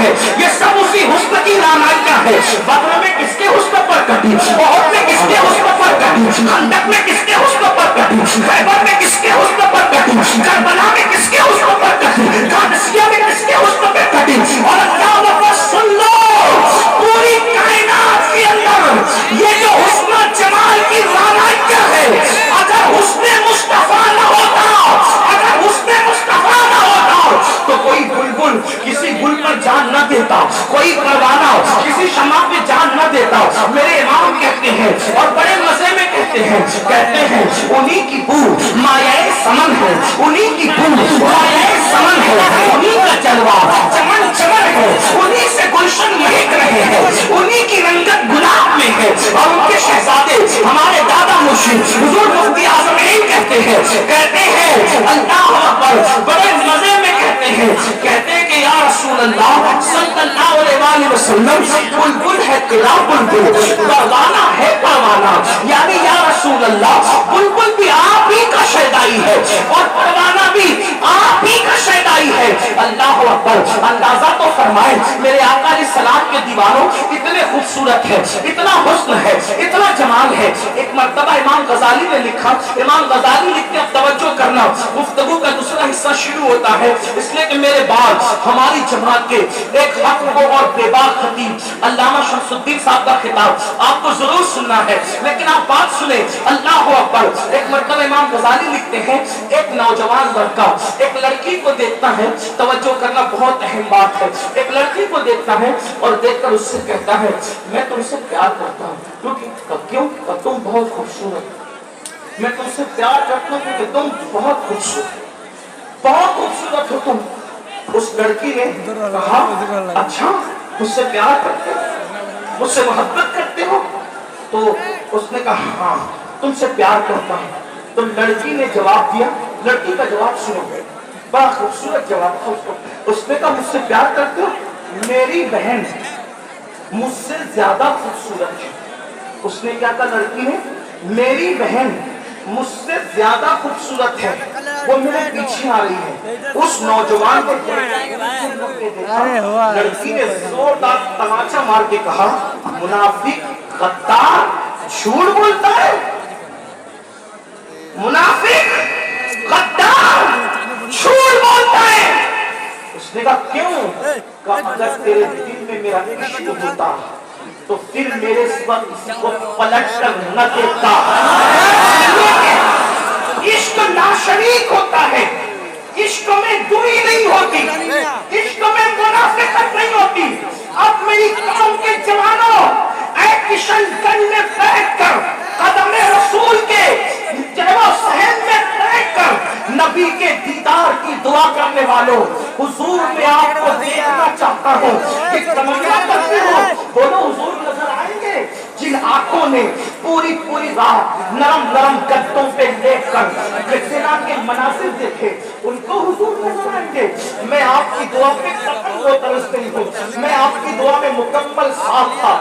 ہیں یہ سب اسی حسن کی رانائیاں ہے. بدر میں کس کے حسن پر کٹی, احد میں کس کے حسن پر کٹی, خندق میں کس کے حسن پر کٹی, خیبر میں کس کے حسن پر کٹی, کربلا میں کس کے حسن پر کٹی, قادسیہ میں کس کے حسن پر کٹی. اور اللہ اکبر, سن لو پوری کائنات کے اندر یہ جو حسن جمال کی رانائیاں ہے, اگر حسن مصطفیٰ نہ ہوتا, اگر حسن مصطفیٰ نہ ہوتا تو کوئی بلبل کسی گل پر جان نہ دیتا, کوئی پروانہ کسی شمع پہ جان نہ دیتا. میرے امام کہتے ہیں اور بڑے مزے میں کہتے ہیں انہی کی بو مایہ سمن ہے, انہی کی بو مایہ سمن ہے, انہی کا جلوہ چمن چمن ہے, انہی سے گلشن مہک رہے ہیں, انہی کی رنگت گلاب میں ہے. اور ان کے شہزادے ہمارے دادا مرشد حضور مفتی اعظم کہتے ہیں اللہ اکبر, بڑے مزے میں کہتے ہیں کہ یا رسول اللہ صلی اللہ علیہ وسلم, بلبل ہے تیرا بلبل, پروانہ ہے پروانہ, یعنی یا رسول اللہ بلبل بھی آپ ہی کا شیدائی ہے اور پروانہ بھی آپ ہی کا شیدائی ہے. اللہ اکبر, اندازہ تو فرمائے میرے آقا علیہ السلام کے دیوانوں اتنے خوبصورت ہے, اتنا حسن ہے, اتنا جمال ہے. ایک مرتبہ امام غزالی نے لکھا, امام غزالی لکھتے, اب توجہ کرنا, گفتگو کا دوسرا حصہ شروع ہوتا ہے اس لیے کہ میرے بعد ہماری جماعت کے ایک حق اور بے باک خطیب علامہ شمس الدین صاحب کا خطاب آپ کو ضرور سننا ہے, لیکن آپ بات سنیں. اللہ اکبر, ایک مرتبہ امام غزالی لکھتے ہیں ایک نوجوان لڑکا ایک لڑکی کو دیکھتا ہے, توجہ کرنا بہت اہم بات ہے, ایک لڑکی کو دیکھتا ہے اور دیکھ کر اس سے کہتا ہے میں تم سے پیار کرتا ہوں کیوں تم بہت خوبصورت, میں تم سے پیار کرتا ہوں کیونکہ تم بہت خوبصورت ہو تم. اس لڑکی نے کہا اچھا مجھ سے پیار کرتے ہو, مجھ سے محبت کرتے ہو؟ تو اس نے کہا ہاں تم سے پیار کرتا ہوں. تو لڑکی نے جواب دیا, لڑکی کا جواب سنو, بڑا خوبصورت جواب تھا. اس نے کہا مجھ سے پیار کرتے ہو؟ میری بہن مجھ سے زیادہ خوبصورت ہے. اس نے کیا کہا لڑکی نے, میری بہن مجھ سے زیادہ خوبصورت ہے, وہ میرے پیچھے آ رہی ہے. اس نوجوان کو لڑکی نے زوردار تماچا مار کے کہا منافق, غدار, جھوٹ بولتا ہے, منافق, غدار, جھوٹ بولتا ہے. اس نے کہا کیوں؟ کہا اگر تیرے دل میں میرا عشق ہوتا تو پھر میرے وقت کو پلٹ کر نہ دیتا. عشق ناشریک ہوتا ہے, عشق میں دوئی نہیں ہوتی, عشق میں منافقت نہیں ہوتی. اب میری قوم کے جوانوں, اے کشن گنج میں بیٹھ کر قدم رسول کے جلوہ صحن میں بیٹھ کر نبی کے دیدار کی دعا کرنے والوں, حضور میں آپ کو دیکھنا چاہتا ہوں. ایک تمنا کرتے ہو بولو حضور نظر آئیں گے. جن آنکھوں نے پوری رات نرم گدوں پہ لیٹ کر زنا کے مناظر دیکھے ان کو حضور نظر آئیں گے. میں آپ کی دعا پہ قطعاً وہ طرز نہیں ہوں, میں آپ کی دعا میں مکمل ساتھ تھا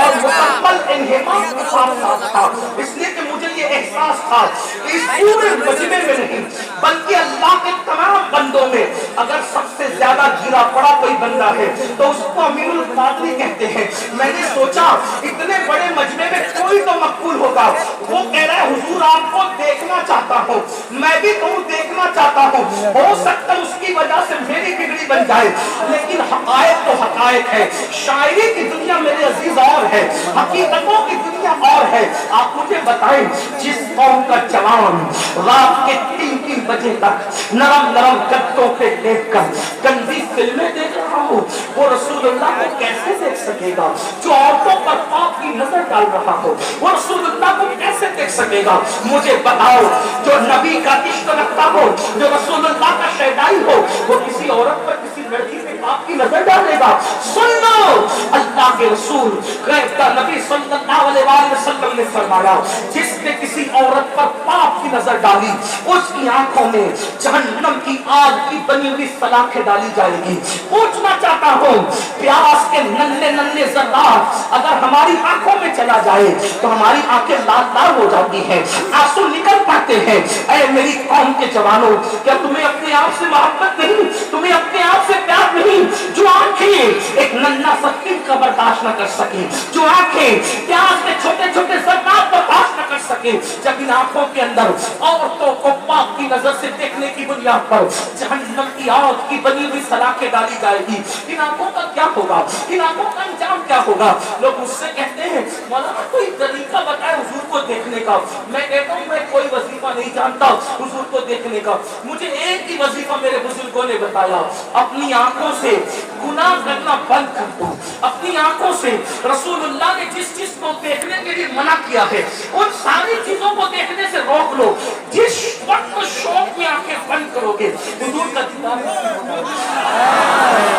اور مکمل انہمام کے ساتھ تھا, اس لیے کہ مجھے یہ احساس تھا اس پورے مجمع میں نہیں بلکہ اللہ کے تمام بندوں میں اگر سب سے زیادہ گرا پڑا کوئی بندہ ہے تو اس کو امیر القادری کہتے ہیں. میں نے سوچا اتنے بڑے مجمع میں کوئی تو مقبول ہوگا. وہ کہہ رہا ہے حضور آپ کو دیکھنا چاہتا ہوں, میں بھی تمہیں دیکھنا چاہتا ہوں, ہو سکتا ہے اس کی وجہ سے میری بگڑی بن جائے, لیکن حقائق تو حقائق ہے. شاعری کی دنیا میرے عزیز اور ہے, حقیقتوں کی دنیا اور ہے. آپ مجھے بتائیں جس قوم کا جوان رات کے 3 بجے تک نرم گدوں پہ لیٹ کر گندی فلمیں دیکھ رہا ہو وہ رسول اللہ کو کیسے دیکھ سکے گا؟ جو عورتوں پر پاپ کی نظر ڈال رہا ہو وہ رسول اللہ کو کیسے دیکھ سکے گا؟ مجھے بتاؤ جو نبی کا عشق رکھتا ہو, جو رسول اللہ کا شیدائی ہو, وہ کسی عورت پر کسی لڑکی پہ پاپ کی نظر ڈالے گا؟ سن لو, اللہ کے رسول غیب کا نبی صلی اللہ علیہ وسلم نے فرمایا جس نے کسی عورت پر پاپ کی نظر ڈالی اس کی آنکھوں میں جہنم کی آگ کی بنی ہوئی سلاخیں ڈالی جائے گی. پوچھنا چاہتا ہوں پیاس کے ننھے ذرات اگر ہماری آنکھوں میں چلا جائے تو ہماری آنکھیں لال ہو جاتی ہیں, آنسو نکل پاتے کرتے ہیں، اے میری قوم کے جوانوں، کیا تمہیں اپنے آپ سے محبت نہیں، تمہیں اپنے آپ سے پیار نہیں؟ جو آنکھیں ایک ننھا سا تل کا برداشت نہ کر سکیں، جو آنکھیں پیاز کے چھوٹے چھوٹے ذرات برداشت نہ کر سکیں، جب ان آنکھوں کے اندر عورتوں کو پاک کی نظر سے دیکھنے کی بنیاد پر جہنم کی آگ کی بنی ہوئی سلاخیں ڈالی جائے گی، ان آنکھوں کا کیا ہوگا؟ ان آنکھوں کا انجام کیا ہوگا؟ لوگ مجھ سے کہتے ہیں مولانا کوئی طریقہ بتائے حضور کو دیکھنے کا۔ میں کہتا ہوں میں کوئی وظیفہ نہیں جانتا حضور کو دیکھنے کا، مجھے ایک ہی وظیفہ میرے بزرگوں نے بتایا، اپنی آنکھوں سے گناہ کرنا بند کر دو، اپنی آنکھوں سے رسول اللہ نے جس چیز کو دیکھنے کے لیے منع کیا ہے ان ساری چیزوں کو دیکھنے سے روک لو۔ جس وقت شوق میں آنکھیں بند کرو گے حضور کا دیدار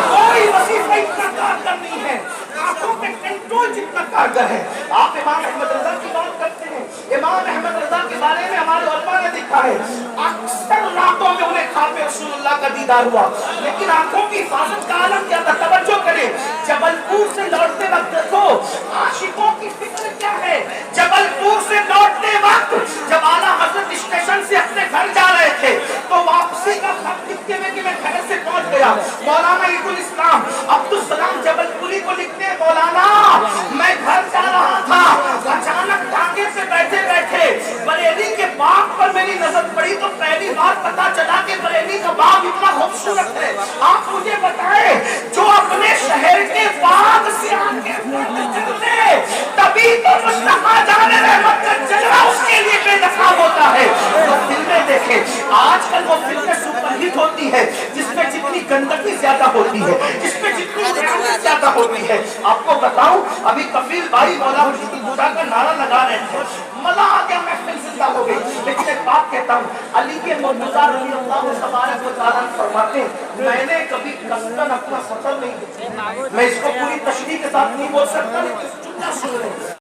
کوئی وظیفہ اتنا کارگر نہیں ہے، آنکھوں پہ کنٹرول جتنا کارگر ہے۔ آپ امام احمد رضا کی بات کرتے ہیں، امام احمد رضا کے بارے میں ہمارے علماء نے لکھا ہے اکثر راتوں میں انہیں خواب رسول اللہ کا دیدار ہوا، لیکن آنکھوں کی حفاظت کا عالم کیا تھا؟ توجہ کریں، جبل پور سے لوٹتے وقت دیکھو عاشقوں کی فکر کیا ہے۔ جبل پور سے لوٹتے وقت جب اعلیٰ حضرت اسٹیشن سے اپنے گھر جا رہے تھے تو واپسی کا خط لکھتے ہوئے کہ میں گھر سے پہنچ گیا، مولانا عید الاسلام عبدالسلام جبل پوری کو لکھتے ہیں مولانا میں گھر جا رہا تھا، اچانک ٹانگے سے بیٹھے بیٹھے بریلی کے باغ پر میری نظر پڑی تو پہلی بار پتا چلا کہ بریلی کا باغ اتنا خوبصورت ہے۔ آپ مجھے بتائیں جو اپنے شہر کے باغ سے آنکھیں بند کر لے تبھی تو مصطفیٰ جان رحمت کا چہرہ اس کے لیے بے نقاب ہوتا ہے۔ تو فلمیں دیکھیں، آج کل وہ فلمیں سپر ہٹ ہوتی ہے جس میں جتنی گندگی زیادہ ہوتی ہے، جس میں جتنی ریاست زیادہ ہوتی ہے۔ آپ کو بتاؤں ابھی کفیل بھائی مولا مجید الہدا کا نعرہ لگا رہے تھے، مزہ آ گیا، محفل زندہ ہو گئی، لیکن ایک بات کہتا ہوں علی کے مرتضیٰ رضی اللہ تبارک و تعالیٰ فرماتے ہیں میں نے کبھی قصداً اپنا سفر نہیں، میں اس کو پوری تشریح کے ساتھ نہیں بول سکتا لیکن جملہ سن لیں۔